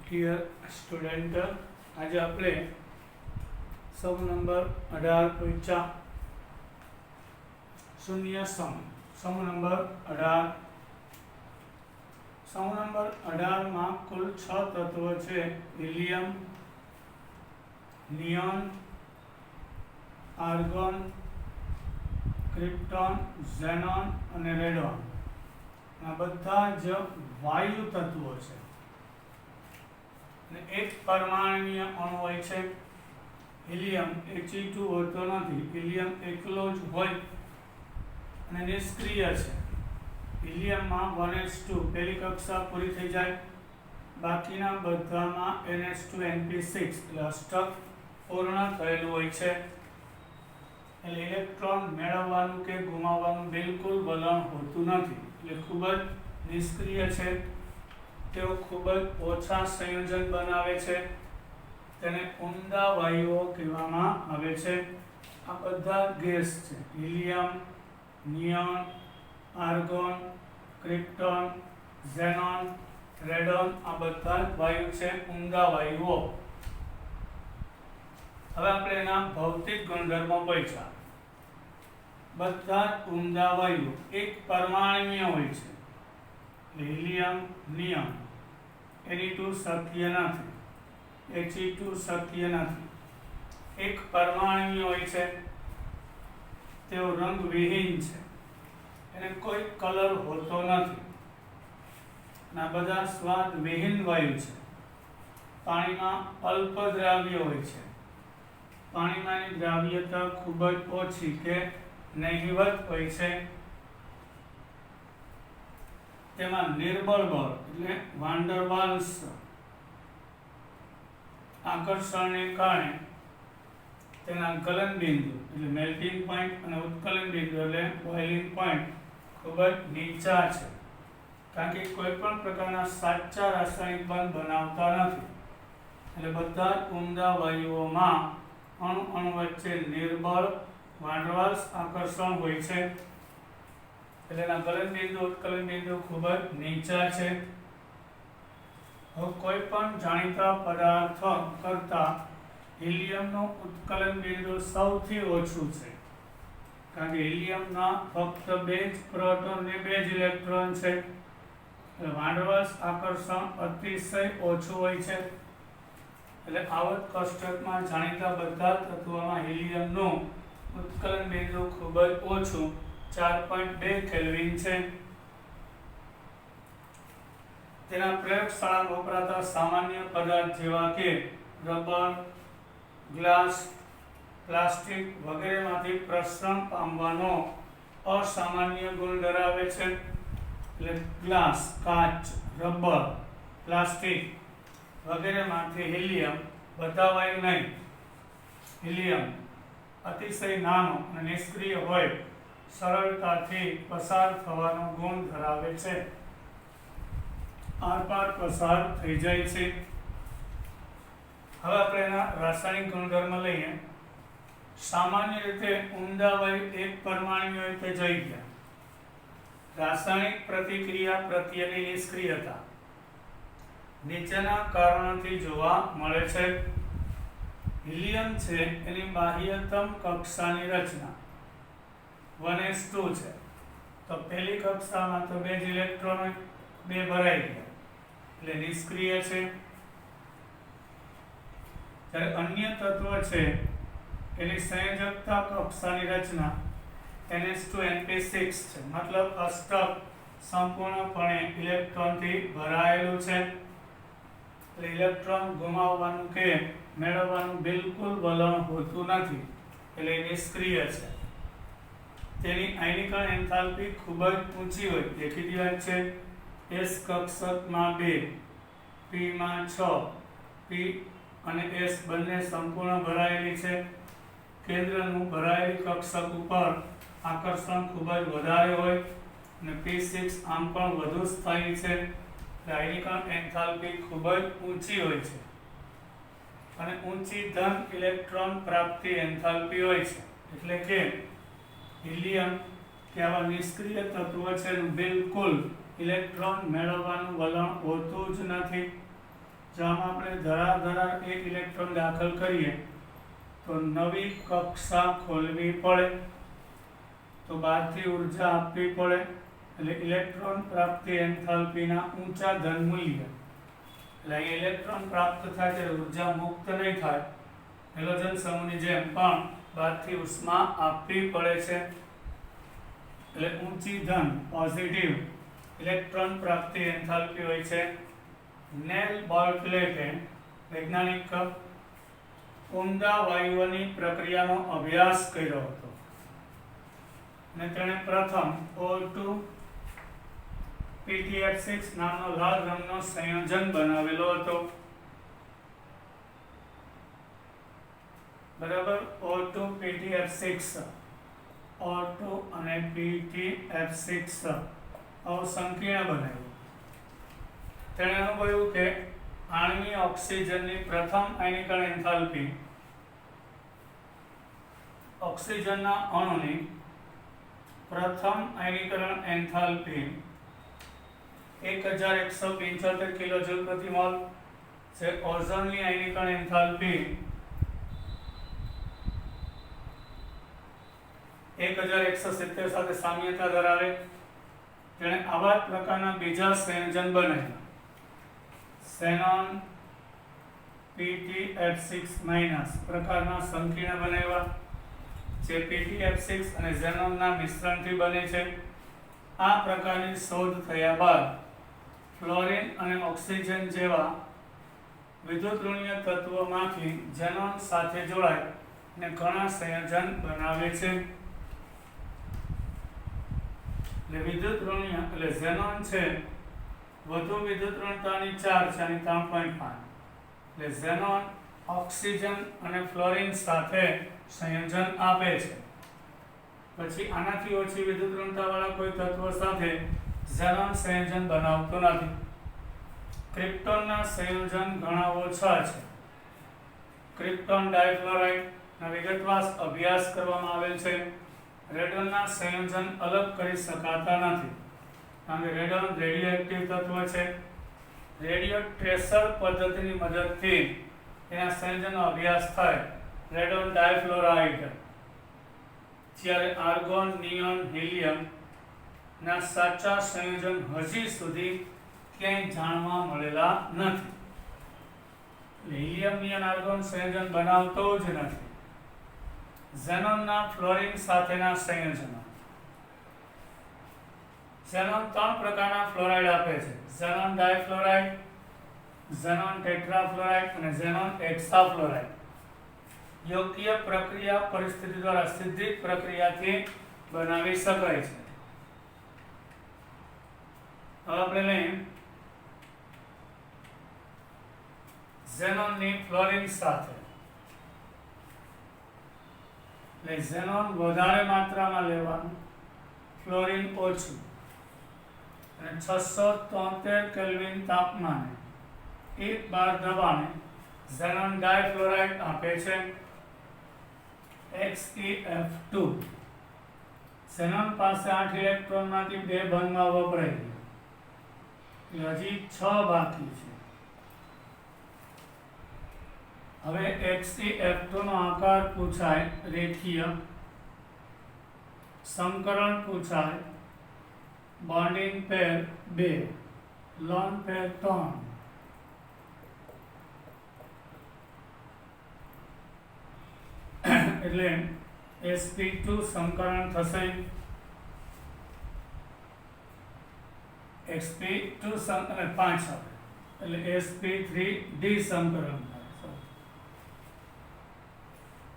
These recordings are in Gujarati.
ડિયર સ્ટુડન્ટ, આજે આપણે સમ નંબર 18 પૂછ્યા. શૂન્ય સમ નંબર 18. સમ નંબર 18 માં કુલ 6 તત્વો છે: helium, neon, argon, krypton, xenon અને રેડોન. આ બધા જ વાયુ તત્વો છે અને એક પરમાણુય અણુ હોય છે. હિલિયમ He2 હોતો નથી. હિલિયમ એકલો જ હોય અને નિષ્ક્રિય છે. હિલિયમમાં 1s2 પહેલી કક્ષા પૂરી થઈ જાય, બાકીના બધામાં NH2 NP6 એટલે અષ્ટક પૂર્ણ થયેલું હોય છે. એટલે ઇલેક્ટ્રોન મેળવવાનું કે ગુમાવવાનું બિલકુલ વલણ હોતું નથી, એટલે ખૂબ જ નિષ્ક્રિય છે. તેઓ ખૂબ જ ઓછા સંયોજન બનાવે છે, તેને ઉમદા વાયુઓ કહેવામાં આવે છે. આ બધા ગેસ છે: helium, neon, argon, krypton, xenon, radon. આ બધા વાયુ છે, ઉમદા વાયુઓ. હવે આપણે એના ભૌતિક ગુણધર્મો પૂછ્યા. બધા ઉમદા વાયુ એક પરમાણુય હોય છે. હિલિયમ, નિયોન, He2 શક્ય નથી, He2 શક્ય નથી. એક પરમાણુય હોય છે, તેઓ રંગવિહીન છે, એને કોઈ કલર હોતો નથી. આ બધા સ્વાદ વિહીન વાયુ છે. પાણીમાં અલ્પ દ્રાવ્ય હોય છે. પાણીમાંની દ્રાવ્યતા ખૂબ જ ઓછી કે નહિવત હોય છે. તેમાં નિર્બળ બળ એટલે વાન્ડર વાલ્સ આકર્ષણને કારણે તેના ગલન બિંદુ એટલે મેલ્ટિંગ પોઈન્ટ અને ઉત્કલન બિંદુ એટલે બોઇલિંગ પોઈન્ટ ખૂબ જ નીચા છે, કારણ કે કોઈ પણ પ્રકારના સાચા રાસાયણિક બંધ બનાવતા નથી. એટલે બધા ઉમદા વાયુઓમાં અણુ વચ્ચે નિર્બળ વાન્ડર વાલ્સ આકર્ષણ હોય છે. એટલે એના ગલન બિંદુ ઉત્કલન બિંદુ ખૂબ જ નીચા છે. હવે કોઈ પણ જાણીતા પદાર્થ કરતા હિલિયમનું ઉત્કલન બિંદુ સૌથી ઓછું છે, કારણ કે હિલિયમના ફક્ત 2 જ પ્રોટોન અને 2 જ ઇલેક્ટ્રોન છે. વાન્ડર વાલ્સ આકર્ષણ અતિશય ઓછું હોય છે. એટલે આવર્ત કોષ્ટકમાં જાણીતા બધા તત્વોમાં હિલિયમનું ઉત્કલન બિંદુ ખૂબ જ ઓછું 4.2 કેલ્વિન છે. તેના પ્રયોગશાળામાં વપરાતા સામાન્ય પદાર્થ જેવા કે રબર, ગ્લાસ, પ્લાસ્ટિક વગેરેમાંથી પ્રસરણ પામવાનો અસામાન્ય ગુણ ધરાવે છે. એટલે ગ્લાસ, કાચ, રબર, પ્લાસ્ટિક વગેરેમાંથી હિલિયમ, બધા વાયુ નહીં, હિલિયમ અતિશય નાનો અને નિષ્ક્રિય હોય, સરળતાથી પસાર થવાનો ગુણ ધરાવે છે, આરપાર પસાર થઈ જાય છે. હવે આપણે એના રાસાયણિક ગુણધર્મ લઈએ. સામાન્ય રીતે ઉમદા વાયુ એક પરમાણુ હોય તે જોઈ ગયા. રાસાયણિક પ્રતિક્રિયા પ્રત્યેની નિષ્ક્રિયતા નીચેના કારણોથી જોવા મળે છે. હિલિયમ છે એની બાહ્યતમ કક્ષાની રચના 1s2 છે, તો પહેલી કક્ષામાં તો 2 જ ઇલેક્ટ્રોન હોય, 2 ભરાઈ ગયા એટલે નિષ્ક્રિય છે. જ્યારે અન્ય તત્વ છે એની સંયોજકતા કક્ષાની રચના NH2 NP6 છે, મતલબ અષ્ટક સંપૂર્ણપણે ઇલેક્ટ્રોનથી ભરાયેલું છે. એટલે ઇલેક્ટ્રોન ગુમાવવાનું કે મેળવવાનું બિલકુલ વલણ હોતું નથી, એટલે નિષ્ક્રિય છે. તેની આયનીકરણ એન્થાલ્પી ખૂબ જ ઊંચી હોય, દેખીતી વાત છે. S કક્ષકમાં 2, P માં 6, P અને S બંને સંપૂર્ણ ભરાયેલી છે. કેન્દ્રનું ભરાયેલી કક્ષક ઉપર આકર્ષણ ખૂબ જ વધારે હોય અને P6 આમ પણ વધુ સ્થાયી છે. આયનીકરણ એન્થાલ્પી ખૂબ જ ઊંચી હોય છે અને ઊંચી ધન ઇલેક્ટ્રોન પ્રાપ્તિ એન્થાલ્પી હોય છે. એટલે કે હિલિયમ કે આવા નિષ્ક્રિય તત્વ છે એનું બિલકુલ ઇલેક્ટ્રોન મેળવવાનું વલણ હોતું જ નથી. જો આમાં આપણે ધરાધરા એક ઇલેક્ટ્રોન દાખલ કરીએ તો નવી કક્ષા ખોલવી પડે, તો બહારથી ઉર્જા આપવી પડે, એટલે ઇલેક્ટ્રોન પ્રાપ્તિ એન્થાલ્પીના ઊંચા ધન મૂલ્ય, એટલે ઇલેક્ટ્રોન પ્રાપ્ત થાય ત્યારે ઉર્જા મુક્ત નહીં થાય, હેલોજન સમૂહની જેમ પણ બહારથી ઉષ્મા આપવી પડે છે, એટલે ઊંચી ધન પોઝિટિવ ઇલેક્ટ્રોન પ્રાપ્તિ એન્થાલ્પી હોય છે. નેલ બોર્કલેટે વૈજ્ઞાનિક ઊંડા વાયુઓની પ્રક્રિયાનો અભ્યાસ કર્યો હતો અને તેણે પ્રથમ O2 PTF6 નામનો લાલ રંગનો સંયોજન બનાવેલો હતો. બરાબર, O2 PTF6 O2 અને PTF6 સંકીર્ણ બનાવ્યું. તેણે અનુભવ્યું કે આણ્વીય ઓક્સિજનની પ્રથમ આયનીકરણ એન્થાલ્પી ઓક્સિજનના અણુની પ્રથમ આયનીકરણ એન્થાલ્પી 1175 કિલોજૂલ પ્રતિ મોલ છે. ઓઝોનની આયનીકરણ એન્થાલ્પી 1170 સાથે સામ્યતા ધરાવે. તેણે આવા જ પ્રકારના બીજા સંયોજન બનાવ્યા. xenon PTF6- પ્રકારના સંકીર્ણ બનાવ્યા જે PTF6 અને xenonના મિશ્રણથી બને છે. આ પ્રકારની શોધ થયા બાદ ફ્લોરિન અને ઓક્સિજન જેવા વિદ્યુતઋણીય તત્વોમાંથી xenon સાથે જોડાય અને ઘણા સંયોજન બનાવે છે. એટલે વિદ્યુતઋણીય એટલે xenon છે વધુ વિદ્યુતઋણતાની ચાર્જ છે અને 3.5, એટલે xenon ઓક્સિજન અને ફ્લોરિન સાથે સંયોજન આપે છે. પછી આનાથી ઓછી વિદ્યુતઋણતાવાળા કોઈ તત્વ સાથે xenon સંયોજન બનાવતો નથી. ક્રિપ્ટોનના સંયોજન ઘણા ઓછા છે. ક્રિપ્ટોન ડાયફ્લોરાઇડ ના વિગતવાર અભ્યાસ કરવામાં આવેલ છે. રેડોનના સંયોજન અલગ કરી શકાતા નથી કારણ કે રેડોન રેડિયોએક્ટિવ તત્વ છે. રેડિયો ટ્રેસર પદ્ધતિની મદદથી એના સંયોજનનો અભ્યાસ થાય. રેડોન ડાયફ્લોરાઇડ જ્યારે આર્ગોન, નિયોન, હિલિયમ ના સાચા સંયોજન હજી સુધી ક્યાંય જાણવા મળેલા નથી. હિલિયમ, નિયોન, આર્ગોન સંયોજન બનાવતો જ નથી. xenonના ફ્લોરિન સાથેના સંયોજનો. xenon 3 પ્રકારના ફ્લોરાઇડ આપે છે. xenon ડાયફ્લોરાઇડ, xenon ટેટ્રાફ્લોરાઇડ અને xenon હેક્સાફ્લોરાઇડ. યોગ્ય પ્રક્રિયા પરિસ્થિતિ દ્વારા સીધી પ્રક્રિયાથી બનાવી શકાય છે. હવે આપણે લઈએ xenonની ફ્લોરિન સાથે. એટલે xenon વધારે માત્રામાં લેવાનું, ફ્લોરિન ઓછું, અને 673 કેલ્વિન તાપમાને 1 બાર દબાણે xenon ડાયફ્લોરાઇડ આપે છે. XeF2. xenon પાસે 8 ઇલેક્ટ્રોનમાંથી 2 બંધમાં વપરાય છે. હજી 6 બાકી છે. હવે XeF2 નો આકાર પૂછાય રેખીય, સમકરણ પૂછાય, બોન્ડિંગ પેર 2, લોન પેર 3. એટલે sp2 સંકરણ થશે. sp2 અને 5 એટલે sp3d સંકરણ થાય.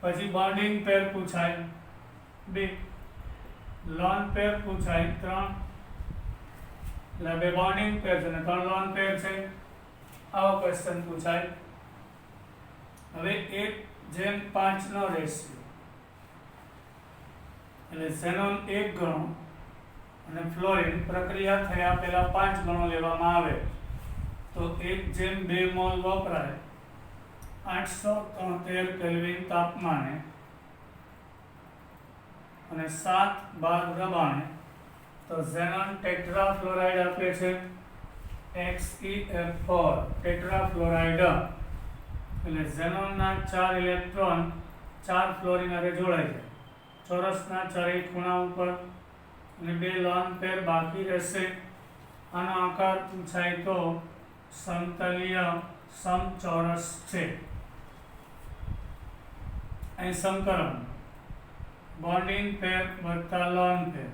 પછી બોન્ડિંગ પેર પૂછાય 2, લોન પેર પૂછાય 3, એટલે 2 બોન્ડિંગ પેર છે અને 3 લોન પેર છે. આવો ક્વેશ્ચન પૂછાય. હવે 1:5 નો રેશિયો, એટલે xenon 1 ગણો અને ફ્લોરિન પ્રક્રિયા થયા પહેલા 5 ગણો લેવામાં આવે તો 1:2 મોલ વપરાય 873 કેલ્વિન તાપમાને અને 7 બાર દબાણે, તો xenon ટેટ્રાફ્લોરાઇડ આપે છે. XeF4 ટેટ્રાફ્લોરાઇડ એટલે ઝેનોનના 4 ઇલેક્ટ્રોન 4 ફ્લોરિન હારે જોડાય છે ચોરસના ચારેય ખૂણા ઉપર અને 2 લોન પેર બાકી રહેશે. આનો આકાર પૂછાય તો સમતલીય સમચોરસ છે. અહીં સંકરણ બોન્ડિંગ પેર વત્તા લોન પેર,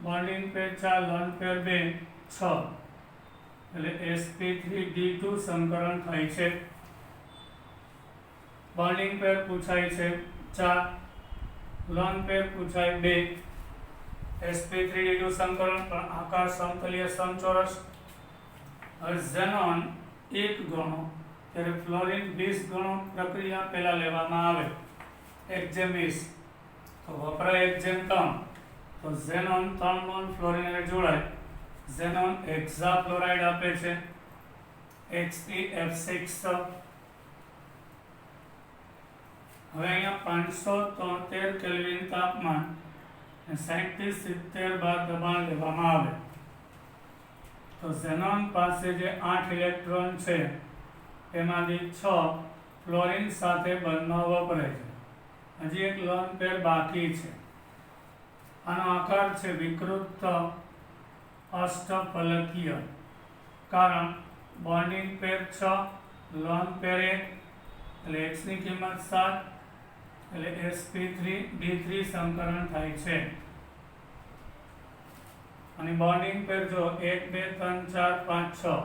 બોન્ડિંગ પેર 4 લોન પેર 2 6 એટલે sp3d2 સંકરણ થાય છે. બોન્ડિંગ પેર પૂછાય છે 4, લોન પેર પૂછાય 2, sp3d2 સંકરણ પણ આકાર સમતલીય સમચોરસ. હવે ઝેનોન 1 ગણો ત્યારે ફ્લોરિન 20 ગણો પ્રક્રિયા પહેલા લેવામાં આવે 1:20 તો વપરાય 1:3 તો ઝેનોન 3 મોલ ફ્લોરિન હારે જોડાય ઝેનોન હેક્સાફ્લોરાઇડ આપે છે XeF6. હવે અહીંયા 573 કેલ્વિન તાપમાન અને 60 થી 70 બાર દબાણ લેવામાં આવે તો ઝેનોન પાસે જે 8 ઇલેક્ટ્રોન છે એમાંથી 6 ફ્લોરિન સાથે બંધમાં વપરાય છે. હજી એક લોન પેર બાકી છે. આનો આકાર છે વિકૃત અષ્ટફલકીય કારણ બોન્ડિંગ પેર 6 લોન પેર 1 એટલે x ની કિંમત 7 એટલે sp3d3 સંકરણ થાય છે. અને બોન્ડિંગ પેર જો 1 2 3 4 5 6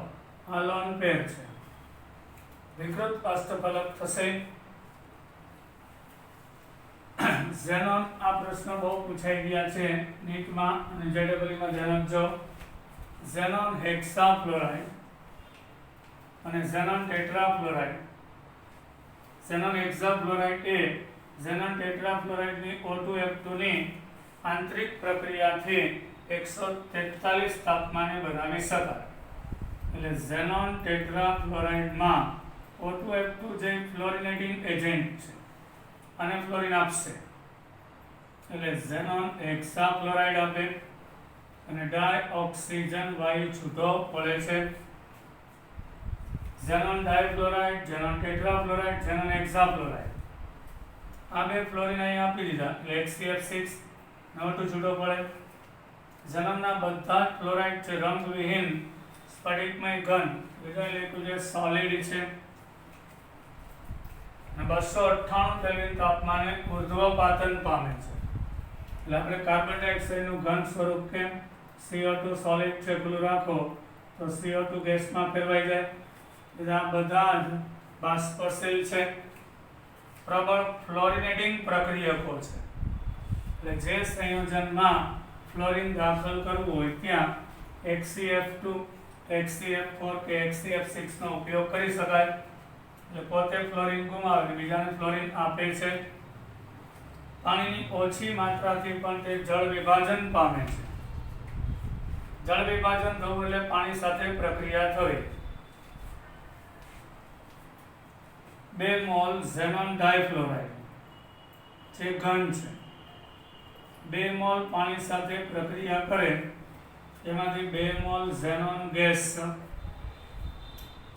આ લોન પેર છે. વિકૃત અષ્ટફલક થશે. ઝેનોન આ પ્રશ્ન બહુ પૂછાઈ ગયા છે નીટમાં અને જેડબલઈમાં ધ્યાન આપજો. ઝેનોન હેક્સાફ્લોરાઇડ અને ઝેનોન ટેટ્રાફ્લોરાઇડ. ઝેનોન હેક્સાફ્લોરાઇડ એ ઝેનોન ટેટ્રાફ્લોરાઇડની O2F2 ની આંતરિક પ્રક્રિયાથી 143 તાપમાને બનાવી શકાય. એટલે ઝેનોન ટેટ્રાફ્લોરાઇડમાં O2F2 જે ફ્લોરિનેટિંગ એજન્ટ છે અને ફ્લોરિન આપશે એટલે ઝેનોન હેક્સાફ્લોરાઇડ આપે અને ડાયઓક્સિજન વાયુ છૂટો પડે છે. ઝેનોન ડાયફ્લોરાઇડ, ઝેનોન ટેટ્રાફ્લોરાઇડ, ઝેનોન હેક્સાફ્લોરાઇડ આ બે ફ્લોરિન અહીં આપી દીધા એટલે XeF6 O2 છૂટો પડે. ઝેનોનના બધા જ ફ્લોરાઇડ છે રંગવિહીન સ્ફટિકમય ઘન એટલે જે સોલિડ છે અને 298 કેલ્વિન તાપમાને ઉર્ધ્વપાતન પામે છે. એટલે આપણે કાર્બન ડાયોક્સાઇડનું ઘન સ્વરૂપ કેમ CO2 સોલિડ છે પેલું રાખો તો CO2 ગેસમાં ફેરવાઈ જાય. આ બધા જ બાષ્પશીલ છે, પ્રબળ ફ્લોરિનેટિંગ પ્રક્રિયકો છે. એટલે જે સંયોજનમાં ફ્લોરિન દાખલ કરવું હોય ત્યાં XeF2, XeF4 કે XeF6 નો ઉપયોગ કરી શકાય. એટલે પોતે ફ્લોરિન ગુમાવે બીજાને ફ્લોરિન આપે છે. પાણીની ઓછી માત્રાથી પણ તે જળ વિભાજન પામે છે. જળ વિભાજન થવું એટલે પાણી સાથે પ્રક્રિયા થવી. 2 મોલ ઝેનોન ડાયફ્લોરાઇડ જે ઘન છે 2 મોલ પાણી સાથે પ્રક્રિયા કરે એમાંથી 2 mall xenon gas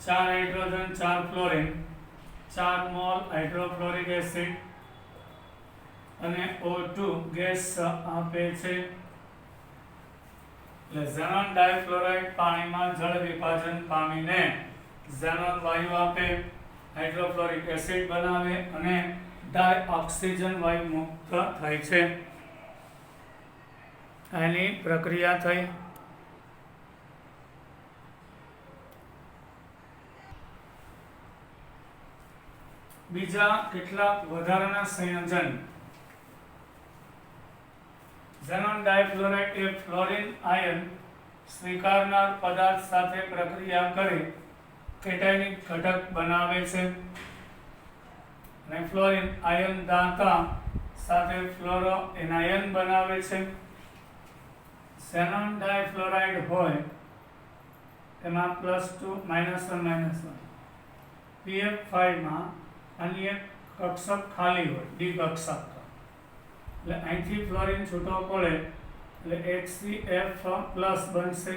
4 hydrogen 4 fluorine 4 mall hydrofluoric acid અને O2 ગેસ આપે છે. એટલે ઝેનોન ડાયફ્લોરાઇડ પાણીમાં જળ વિભાજન પામીને ઝેનોન વાયુ આપે, હાઇડ્રોફ્લોરિક એસિડ બનાવે અને ડાયઓક્સિજન વાયુ મુક્ત થાય છે. આની પ્રક્રિયા થઈ. બીજા કેટલાક વધારાના સંયોજન. ઝેનોન ડાયફ્લોરાઇડ એ ફ્લોરિન આયન સ્વીકારનાર પદાર્થ સાથે પ્રક્રિયા કરી કેટાયનિક ઘટક બનાવે છે અને ફ્લોરિન આયન દાતા સાથે ફ્લોરો એનાયન બનાવે છે. ઝેનોન ડાયફ્લોરાઇડ હોય એમાં +2 -1 PF5 માં અન્ય કક્ષક ખાલી હોય ડી કક્ષક એટલે અહીંથી ફ્લોરિન છૂટો પડે એટલે HCF+ બનશે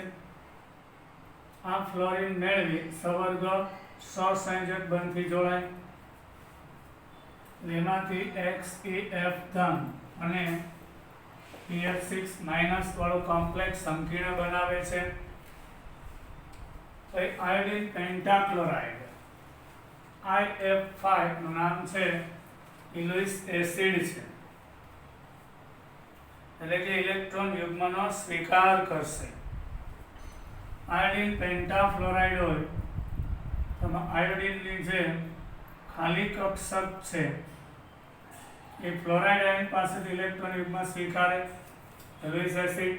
આ ફ્લોરિન મેળવી સવર્ગ સહસંયોજક બંધથી જોડાય, એમાંથી XeF ધન અને PF6 માઇનસ વાળું કોમ્પ્લેક્સ સંકીર્ણ બનાવે છે. તો આયોડિન પેન્ટાક્લોરાઇડ IF5 નું નામ છે ઇલોઇસ એસિડ છે, એટલે કે ઇલેક્ટ્રોન યુગ્મનો સ્વીકાર કરશે. આયોડિન પેન્ટાફ્લોરાઇડ હોય તો આયોડિનની જે ખાલી કક્ષક છે એ ફ્લોરાઇડ આયન પાસેથી ઇલેક્ટ્રોન યુગ્મ સ્વીકારે, ઇલોઇસ એસિડ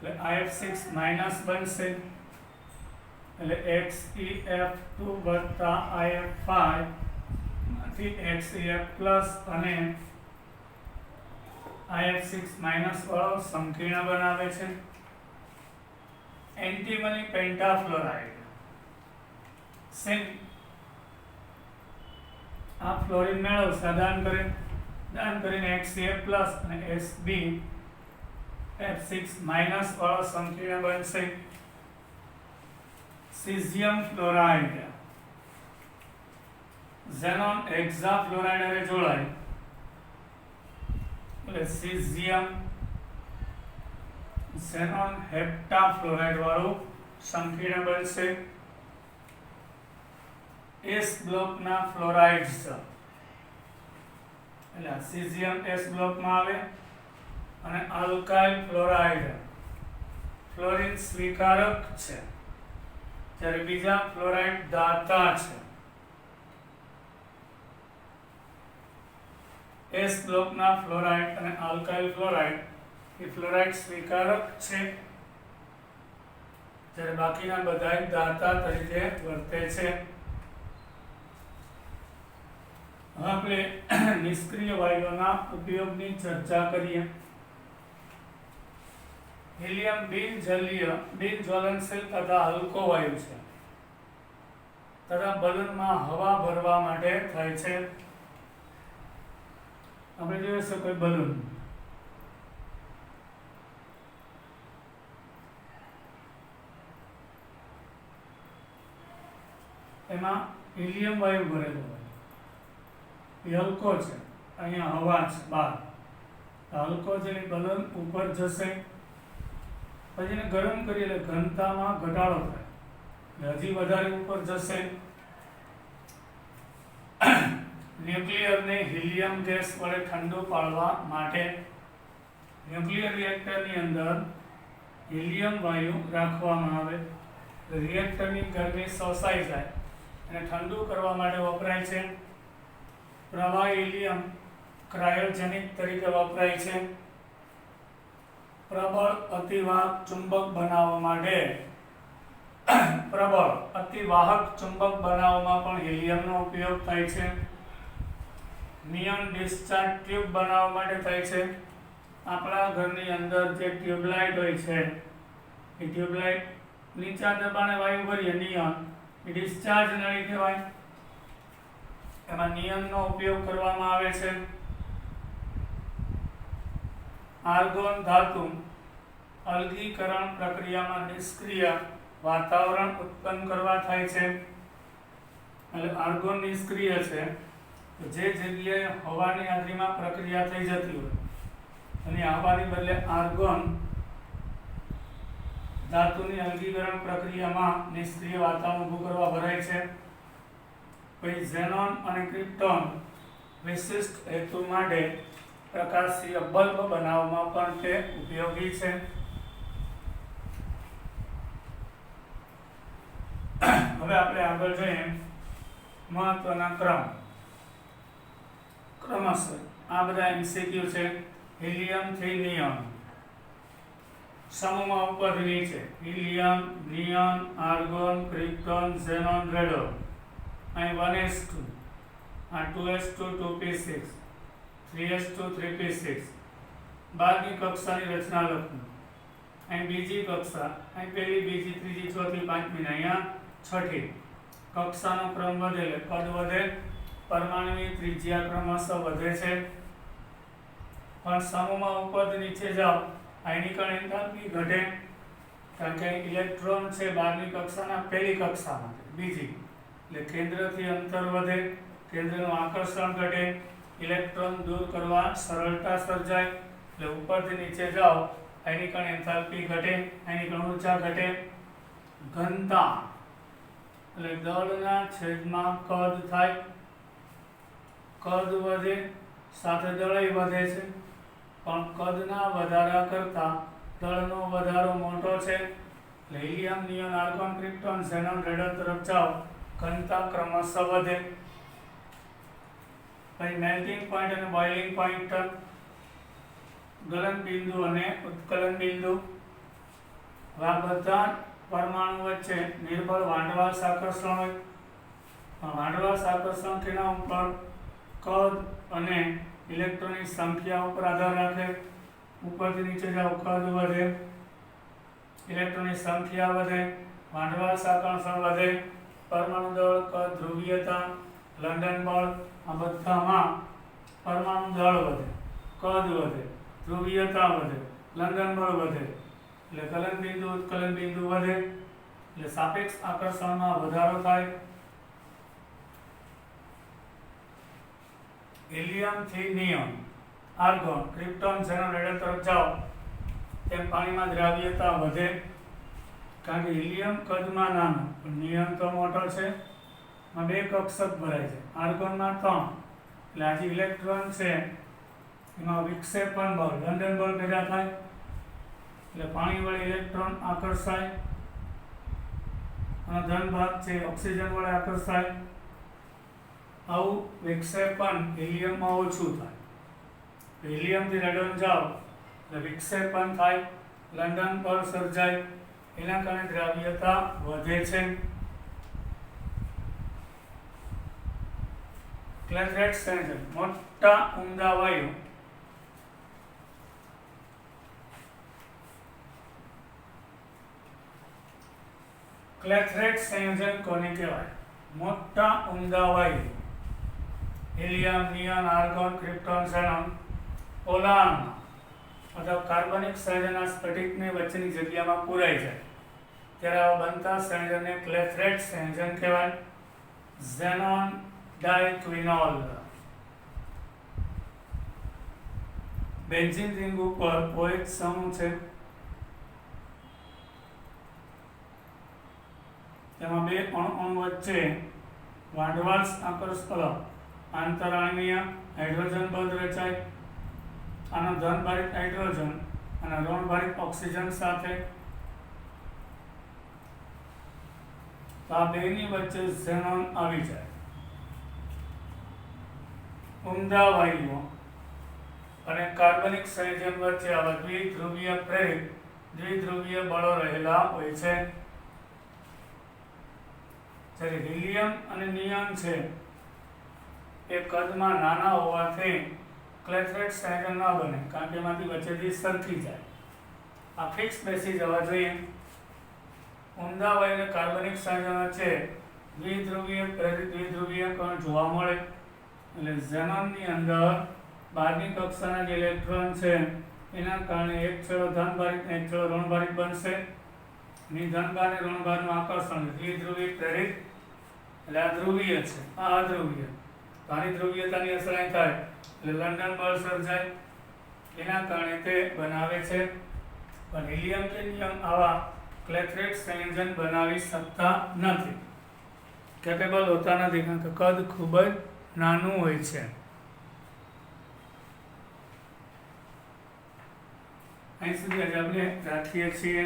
એટલે IF6 માઇનસ બનશે, એટલે XeF2 વત્તા IF5 માંથી XeF પ્લસ અને IF6 માઇનસ વાળો સંકીર્ણ બનાવે છે. એન્ટીમની પેન્ટાફ્લોરાઇડ સેમ આ ફ્લોરિન મેળવશે, દાન કરીને XeF પ્લસ અને SbF6 માઇનસ વાળો સંકીર્ણ બનશે. સીઝિયમ ફ્લોરાઇડ ઝેનોન હેક્સાફ્લોરાઇડ હારે જોડાય એટલે સીઝિયમ ઝેનોન હેપ્ટાફ્લોરાઇડ વાળું સંકીર્ણ બનશે. S બ્લોકના ફ્લોરાઇડ્સ એટલે સીઝિયમ S બ્લોકમાં આવે અને આલ્કાઇલ ફ્લોરાઇડ ફ્લોરિન સ્વીકારક છે, જ્યારે બીજા ફ્લોરાઇડ દાતા છે. S બ્લોકના ફ્લોરાઇડ અને આલ્કાઇલ ફ્લોરાઇડ એ ફ્લોરાઇડ સ્વીકારક છે, જ્યારે બાકીના બધા દાતા તરીકે વર્તે છે. હવે આપણે નિષ્ક્રિય વાયુઓના ઉપયોગની ચર્ચા કરીએ. હિલિયમ બિનજ્વલનશીલ તથા હલકો વાયુ છે તથા બલૂનમાં હવા ભરવા માટે થાય છે. આપણે જોઈએ છે કોઈ બલૂન, એમાં હિલિયમ વાયુ ભરેલો હોય, એ હલકો છે, અહીંયા હવા છે બહાર, હલકો છે એ બલૂન ઉપર જશે, પછી એને ગરમ કરી એટલે ઘનતામાં ઘટાડો થાય, હજી વધારે ઉપર જશે. ન્યુક્લિયરને હિલિયમ ગેસ વડે ઠંડુ પાડવા માટે ન્યુક્લિયર રિએક્ટરની અંદર હિલિયમ વાયુ રાખવામાં આવે, રિએક્ટરની ગરમી શોષાઈ જાય અને ઠંડુ કરવા માટે વપરાય છે. પ્રવાહી હિલિયમ ક્રાયોજેનિક તરીકે વપરાય છે. પ્રબળ અતિવાહક ચુંબક બનાવવા માટે પ્રબળ અતિવાહક ચુંબક બનાવવામાં પણ હિલિયમનો ઉપયોગ થાય છે. નિયન ડિસ્ચાર્જ ટ્યુબ બનાવવા માટે થાય છે. આપણા ઘરની અંદર જે ટ્યુબલાઇટ હોય છે એ ટ્યુબલાઇટ નીચા દબાણે વાયુ ભરીએ નિયન એ ડિસ્ચાર્જ નળી કહેવાય, એમાં નિયનનો ઉપયોગ કરવામાં આવે છે. આર્ગોન ધાતુ અલગીકરણ પ્રક્રિયામાં નિષ્ક્રિય વાતાવરણ ઉત્પન્ન કરવા થાય છે. એટલે આર્ગોન નિષ્ક્રિય છે, તો જે જગ્યાએ હવાની હાજરીમાં પ્રક્રિયા થઈ જતી હોય અને હવાની બદલે આર્ગોન ધાતુની અલગીકરણ પ્રક્રિયામાં નિષ્ક્રિય વાતાવરણ ઊભું કરવા ભરાય છે. પછી ઝેનોન અને ક્રિપ્ટોન વિશિષ્ટ હેતુ માટે પ્રકાશીય બલ્બ બનાવવામાં પણ તે ઉપયોગી છે. હવે આપણે આગળ જોઈએ મહત્વના ક્રમશઃ આ બધા MCQ છે. હિલિયમ થી નિયોન સમૂહમાં ઉપરથી નીચે helium, neon, argon, krypton, xenon, radon. અહીં 1s2, આ 2s2 2p6, 3s2 3p6. બારની કક્ષાની રચના લખવું. અહીં બીજી કક્ષા, અહીં પહેલી, બીજી, ત્રીજી, ચોથી, પાંચમી, અહીંયા છઠ્ઠી. કક્ષાનો ક્રમ વધે એટલે કદ વધે, પરમાણુની ત્રિજ્યા ક્રમશઃ વધે છે. પણ સમૂહમાં ઉપરથી નીચે જાઓ આયનીકરણ એન્થાલ્પી ઘટે, કારણ કે ઇલેક્ટ્રોન છે બહારની કક્ષાના પહેલી કક્ષામાં છે, બીજી એટલે કેન્દ્રથી અંતર વધે, કેન્દ્રનું આકર્ષણ ઘટે, ઇલેક્ટ્રોન દૂર કરવા સરળતા સર્જાય, એટલે ઉપરથી નીચે જાઓ એની કણ એન્થાલ્પી ઘટે, એની કણ ઊર્જા ઘટે. ઘનતા એટલે દળના છેદમાં કદ થાય, કદ વધે સાથે દળય વધે છે, પણ કદના વધારા કરતા દળનો વધારો મોટો છે. એટલે helium, neon, argon, krypton, xenon, radon તરફ જાઓ ઘનતા ક્રમશઃ વધે. પછી મેલ્ટિંગ પોઈન્ટ અને બોઇલિંગ પોઈન્ટ, ગલન બિંદુ અને ઉત્કલન બિંદુ. આ બધા પરમાણુ વચ્ચે નિર્બળ વાંઢવાસ આકર્ષણ હોય. વાંઢવાસ આકર્ષણ કેના ઉપર? કદ અને ઇલેક્ટ્રોનની સંખ્યા ઉપર આધાર રાખે. ઉપરથી નીચે જાઓ કદ વધે, ઇલેક્ટ્રોનની સંખ્યા વધે, વાંઢવાસ આકર્ષણ વધે, પરમાણુ દળ, કદ, ધ્રુવીયતા, લંડન બળ, આ બધામાં પરમાણુ દળ વધે, કદ વધે, ધ્રુવીયતા વધે, લંડન બળ વધે, એટલે ગલન બિંદુ, ઉત્કલન બિંદુ વધે, એટલે સાપેક્ષ આકર્ષણમાં વધારો થાય. હિલિયમ થી neon, argon, krypton, xenon, radon તરફ જાઓ તેમ પાણીમાં દ્રાવ્યતા વધે, કારણ કે હિલિયમ કદમાં નાનો પણ નિયોન તો મોટો છે. માં 2 કક્ષક ભરાય છે, આર્ગોનમાં 3, એટલે આ જે ઇલેક્ટ્રોન છે એમાં વિક્ષેપણ બળ, લંડન બળ પેદા થાય, એટલે પાણી વડે ઇલેક્ટ્રોન આકર્ષાય અને ધન ભાગ છે ઓક્સિજન વડે આકર્ષાય. આવું વિક્ષેપણ હિલિયમમાં ઓછું થાય. હિલિયમથી રેડન જાઓ એટલે વિક્ષેપણ થાય, લંડન બળ સર્જાય, એના કારણે દ્રાવ્યતા વધે છે. ક્લેથરેટ સંયોજન, મોટા ઊંડા વાયુ ક્લેથરેટ સંયોજન કોને કહેવાય? મોટા ઊંડા વાયુ helium, neon, argon, krypton, xenon પોલાણમાં અથવા કાર્બનિક સંયોજનના સ્ફટિકની વચ્ચેની જગ્યામાં પૂરાઈ જાય ત્યારે આવા બનતા સંયોજનને ક્લેથરેટ સંયોજન કહેવાય. ઝેનોન ડાઇક્વિનોલ, બેન્ઝીન રિંગ ઉપર OH સમૂહ છે, તેમાં 2 અણુ વચ્ચે વાંઢવાસ આકર્ષણ આંતરાણ્વીય હાઇડ્રોજન બંધ રચાય. આનો ધનભારિત હાઇડ્રોજન અને ઋણભારિત ઓક્સિજન સાથે, તો આ બેની વચ્ચે ઝેનોન આવી જાય. ઊંડા વાયુઓ અને કાર્બનિક સંયોજન વચ્ચે આવા દ્વિધ્રુવીય પ્રેરિત દ્વિધ્રુવીય બળો રહેલા હોય છે. જ્યારે હિલિયમ અને નિયોન છે એ કદમાં નાના હોવાથી ક્લેથરેટ સંયોજન ન બને, કારણ કે એમાંથી વચ્ચેથી સરકી જાય. આ ફિક્સ બેસી જવા જોઈએ. ઊંડા વાયુ અને કાર્બનિક સંયોજન વચ્ચે દ્વિધ્રુવીય પ્રેરિત દ્વિધ્રુવીય કણ જોવા મળે. એટલે ઝેનોનની અંદર બહારની કક્ષાના જે ઇલેક્ટ્રોન છે એના કારણે એક છેડો ધનભારિત અને એક છેડો ઋણભારિત બનશે. ધનભાર અને ઋણભારનું આકર્ષણ દ્વિધ્રુવી પ્રેરિત, એટલે આ ધ્રુવીય છે, આ અધ્રુવીય. તો આની ધ્રુવીયતાની અસર અહીં થાય એટલે લંડન બળ સર્જાય, એના કારણે તે બનાવે છે. પણ હિલિયમ કે નિયોન આવા ક્લેથરેટ સંયોજન બનાવી શકતા નથી, કેપેબલ હોતા નથી, કારણ કે કદ ખૂબ જ નાનું હોય છે. અહીં સુધી આજે આપણે રાખીએ છીએ.